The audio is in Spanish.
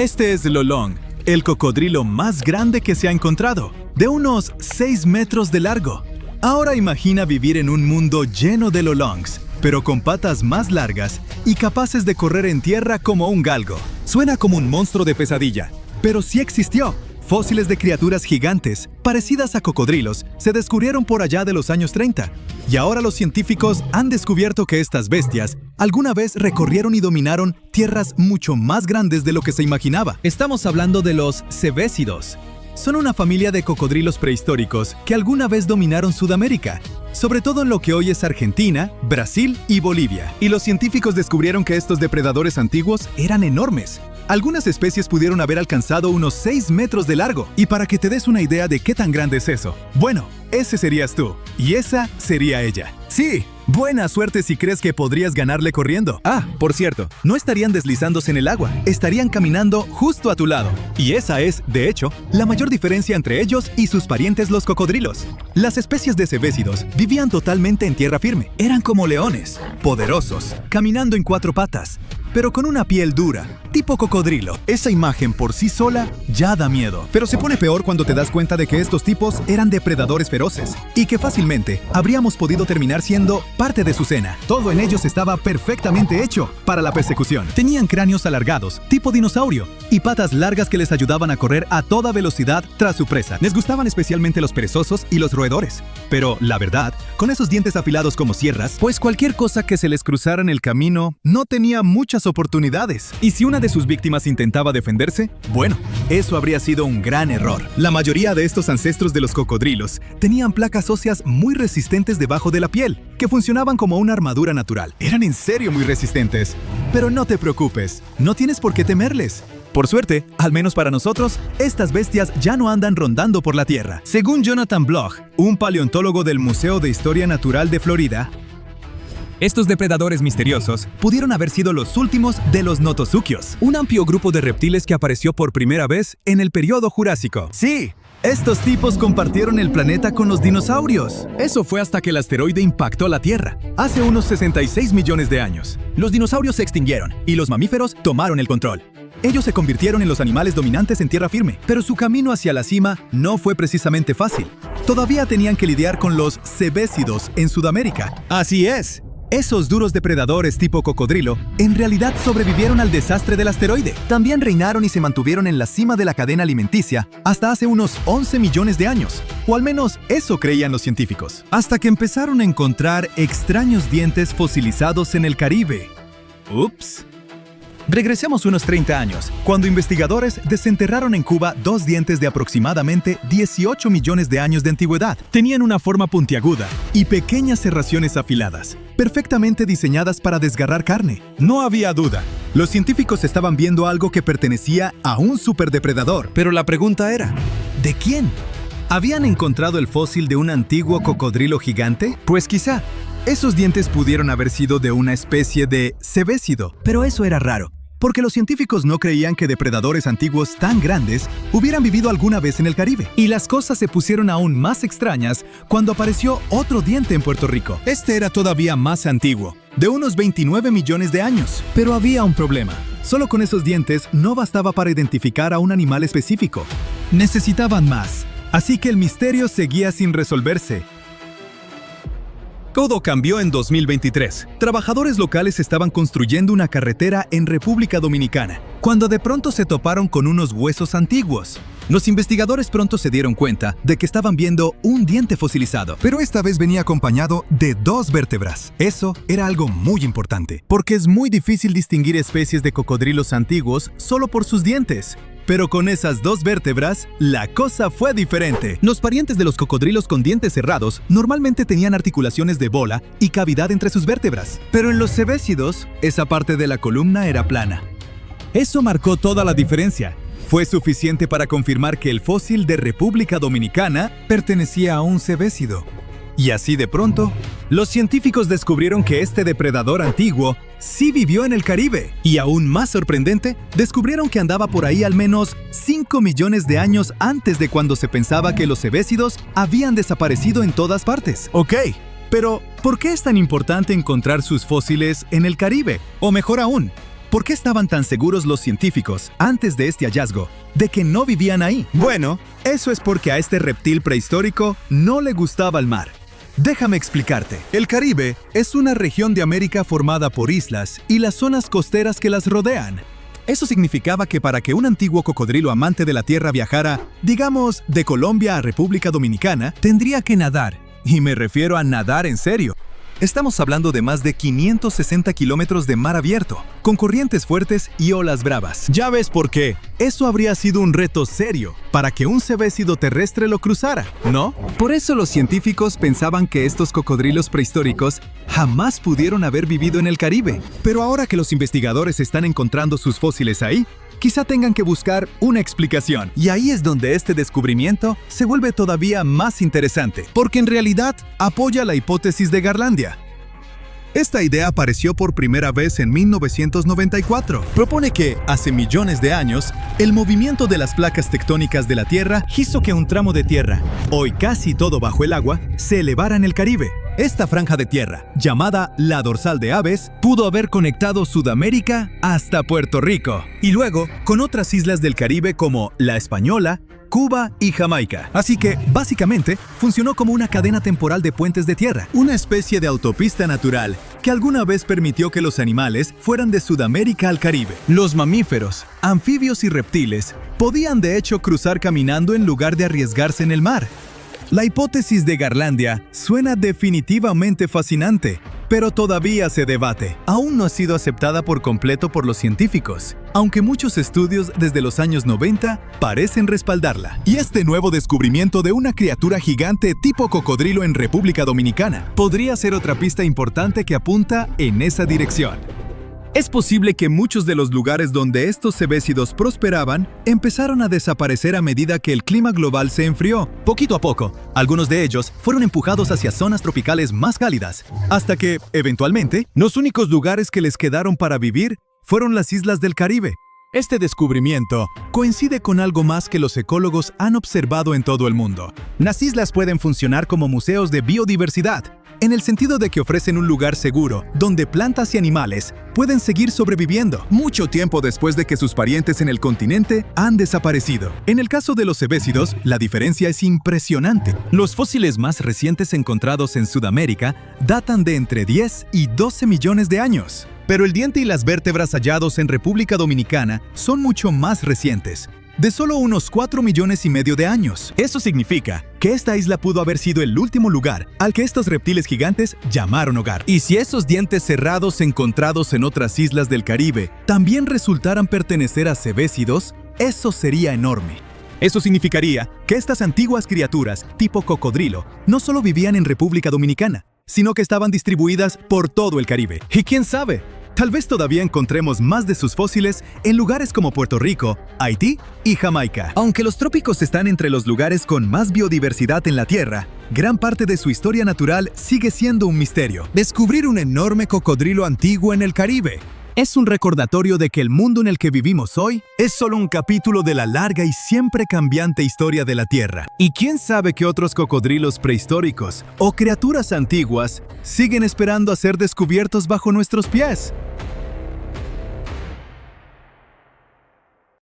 Este es Lolong, el cocodrilo más grande que se ha encontrado, de unos 6 metros de largo. Ahora imagina vivir en un mundo lleno de Lolongs, pero con patas más largas y capaces de correr en tierra como un galgo. Suena como un monstruo de pesadilla, pero sí existió. Fósiles de criaturas gigantes, parecidas a cocodrilos, se descubrieron por allá de los años 30. Y ahora los científicos han descubierto que estas bestias alguna vez recorrieron y dominaron tierras mucho más grandes de lo que se imaginaba. Estamos hablando de los cebésidos. Son una familia de cocodrilos prehistóricos que alguna vez dominaron Sudamérica, sobre todo en lo que hoy es Argentina, Brasil y Bolivia. Y los científicos descubrieron que estos depredadores antiguos eran enormes. Algunas especies pudieron haber alcanzado unos 6 metros de largo. Y para que te des una idea de qué tan grande es eso, bueno, ese serías tú, y esa sería ella. Sí, buena suerte si crees que podrías ganarle corriendo. Ah, por cierto, no estarían deslizándose en el agua, estarían caminando justo a tu lado. Y esa es, de hecho, la mayor diferencia entre ellos y sus parientes los cocodrilos. Las especies de cebésidos vivían totalmente en tierra firme. Eran como leones, poderosos, caminando en 4 patas, pero con una piel dura, tipo cocodrilo. Esa imagen por sí sola ya da miedo. Pero se pone peor cuando te das cuenta de que estos tipos eran depredadores feroces y que fácilmente habríamos podido terminar siendo parte de su cena. Todo en ellos estaba perfectamente hecho para la persecución. Tenían cráneos alargados, tipo dinosaurio, y patas largas que les ayudaban a correr a toda velocidad tras su presa. Les gustaban especialmente los perezosos y los roedores. Pero, la verdad, con esos dientes afilados como sierras, pues cualquier cosa que se les cruzara en el camino no tenía muchas oportunidades. Y si una de sus víctimas intentaba defenderse, bueno, eso habría sido un gran error. La mayoría de estos ancestros de los cocodrilos tenían placas óseas muy resistentes debajo de la piel, que funcionaban como una armadura natural. Eran en serio muy resistentes. Pero no te preocupes, no tienes por qué temerles. Por suerte, al menos para nosotros, estas bestias ya no andan rondando por la Tierra. Según Jonathan Bloch, un paleontólogo del Museo de Historia Natural de Florida, estos depredadores misteriosos pudieron haber sido los últimos de los notosuchios, un amplio grupo de reptiles que apareció por primera vez en el período Jurásico. Sí, estos tipos compartieron el planeta con los dinosaurios. Eso fue hasta que el asteroide impactó la Tierra, hace unos 66 millones de años. Los dinosaurios se extinguieron y los mamíferos tomaron el control. Ellos se convirtieron en los animales dominantes en tierra firme, pero su camino hacia la cima no fue precisamente fácil. Todavía tenían que lidiar con los cebésidos en Sudamérica. Así es. Esos duros depredadores tipo cocodrilo en realidad sobrevivieron al desastre del asteroide. También reinaron y se mantuvieron en la cima de la cadena alimenticia hasta hace unos 11 millones de años. O al menos eso creían los científicos. Hasta que empezaron a encontrar extraños dientes fosilizados en el Caribe. Ups. Regresemos unos 30 años, cuando investigadores desenterraron en Cuba 2 dientes de aproximadamente 18 millones de años de antigüedad. Tenían una forma puntiaguda y pequeñas serraciones afiladas, perfectamente diseñadas para desgarrar carne. No había duda, los científicos estaban viendo algo que pertenecía a un superdepredador. Pero la pregunta era, ¿de quién? ¿Habían encontrado el fósil de un antiguo cocodrilo gigante? Pues quizá. Esos dientes pudieron haber sido de una especie de cebésido, pero eso era raro, porque los científicos no creían que depredadores antiguos tan grandes hubieran vivido alguna vez en el Caribe. Y las cosas se pusieron aún más extrañas cuando apareció otro diente en Puerto Rico. Este era todavía más antiguo, de unos 29 millones de años. Pero había un problema. Solo con esos dientes no bastaba para identificar a un animal específico. Necesitaban más. Así que el misterio seguía sin resolverse. Todo cambió en 2023. Trabajadores locales estaban construyendo una carretera en República Dominicana, cuando de pronto se toparon con unos huesos antiguos. Los investigadores pronto se dieron cuenta de que estaban viendo un diente fosilizado, pero esta vez venía acompañado de 2 vértebras. Eso era algo muy importante, porque es muy difícil distinguir especies de cocodrilos antiguos solo por sus dientes. Pero con esas 2 vértebras, la cosa fue diferente. Los parientes de los cocodrilos con dientes cerrados normalmente tenían articulaciones de bola y cavidad entre sus vértebras. Pero en los cebésidos, esa parte de la columna era plana. Eso marcó toda la diferencia. Fue suficiente para confirmar que el fósil de República Dominicana pertenecía a un cebésido. Y así de pronto, los científicos descubrieron que este depredador antiguo sí vivió en el Caribe. Y aún más sorprendente, descubrieron que andaba por ahí al menos 5 millones de años antes de cuando se pensaba que los cebésidos habían desaparecido en todas partes. Ok, pero ¿por qué es tan importante encontrar sus fósiles en el Caribe? O mejor aún, ¿Por qué estaban tan seguros los científicos, antes de este hallazgo, de que no vivían ahí? Bueno, eso es porque a este reptil prehistórico no le gustaba el mar. Déjame explicarte. El Caribe es una región de América formada por islas y las zonas costeras que las rodean. Eso significaba que para que un antiguo cocodrilo amante de la tierra viajara, digamos, de Colombia a República Dominicana, tendría que nadar. Y me refiero a nadar en serio. Estamos hablando de más de 560 kilómetros de mar abierto, con corrientes fuertes y olas bravas. Ya ves por qué. Eso habría sido un reto serio para que un cebésido terrestre lo cruzara, ¿no? Por eso los científicos pensaban que estos cocodrilos prehistóricos jamás pudieron haber vivido en el Caribe. Pero ahora que los investigadores están encontrando sus fósiles ahí, quizá tengan que buscar una explicación. Y ahí es donde este descubrimiento se vuelve todavía más interesante, porque en realidad apoya la hipótesis de Garlandia. Esta idea apareció por primera vez en 1994. Propone que, hace millones de años, el movimiento de las placas tectónicas de la Tierra hizo que un tramo de tierra, hoy casi todo bajo el agua, se elevara en el Caribe. Esta franja de tierra, llamada la dorsal de aves, pudo haber conectado Sudamérica hasta Puerto Rico, y luego con otras islas del Caribe como La Española, Cuba y Jamaica. Así que, básicamente, funcionó como una cadena temporal de puentes de tierra, una especie de autopista natural que alguna vez permitió que los animales fueran de Sudamérica al Caribe. Los mamíferos, anfibios y reptiles podían de hecho cruzar caminando en lugar de arriesgarse en el mar. La hipótesis de Garlandia suena definitivamente fascinante, pero todavía se debate. Aún no ha sido aceptada por completo por los científicos, aunque muchos estudios desde los años 90 parecen respaldarla. Y este nuevo descubrimiento de una criatura gigante tipo cocodrilo en República Dominicana podría ser otra pista importante que apunta en esa dirección. Es posible que muchos de los lugares donde estos cebésidos prosperaban empezaron a desaparecer a medida que el clima global se enfrió. Poquito a poco, algunos de ellos fueron empujados hacia zonas tropicales más cálidas, hasta que, eventualmente, los únicos lugares que les quedaron para vivir fueron las islas del Caribe. Este descubrimiento coincide con algo más que los ecólogos han observado en todo el mundo. Las islas pueden funcionar como museos de biodiversidad, en el sentido de que ofrecen un lugar seguro donde plantas y animales pueden seguir sobreviviendo mucho tiempo después de que sus parientes en el continente han desaparecido. En el caso de los cebésidos, la diferencia es impresionante. Los fósiles más recientes encontrados en Sudamérica datan de entre 10 y 12 millones de años. Pero el diente y las vértebras hallados en República Dominicana son mucho más recientes, de solo unos 4,5 millones de años. Eso significa que esta isla pudo haber sido el último lugar al que estos reptiles gigantes llamaron hogar. Y si esos dientes cerrados encontrados en otras islas del Caribe también resultaran pertenecer a cebésidos, eso sería enorme. Eso significaría que estas antiguas criaturas, tipo cocodrilo, no solo vivían en República Dominicana, sino que estaban distribuidas por todo el Caribe. Y quién sabe, tal vez todavía encontremos más de sus fósiles en lugares como Puerto Rico, Haití y Jamaica. Aunque los trópicos están entre los lugares con más biodiversidad en la Tierra, gran parte de su historia natural sigue siendo un misterio. Descubrir un enorme cocodrilo antiguo en el Caribe es un recordatorio de que el mundo en el que vivimos hoy es solo un capítulo de la larga y siempre cambiante historia de la Tierra. Y quién sabe qué otros cocodrilos prehistóricos o criaturas antiguas siguen esperando a ser descubiertos bajo nuestros pies.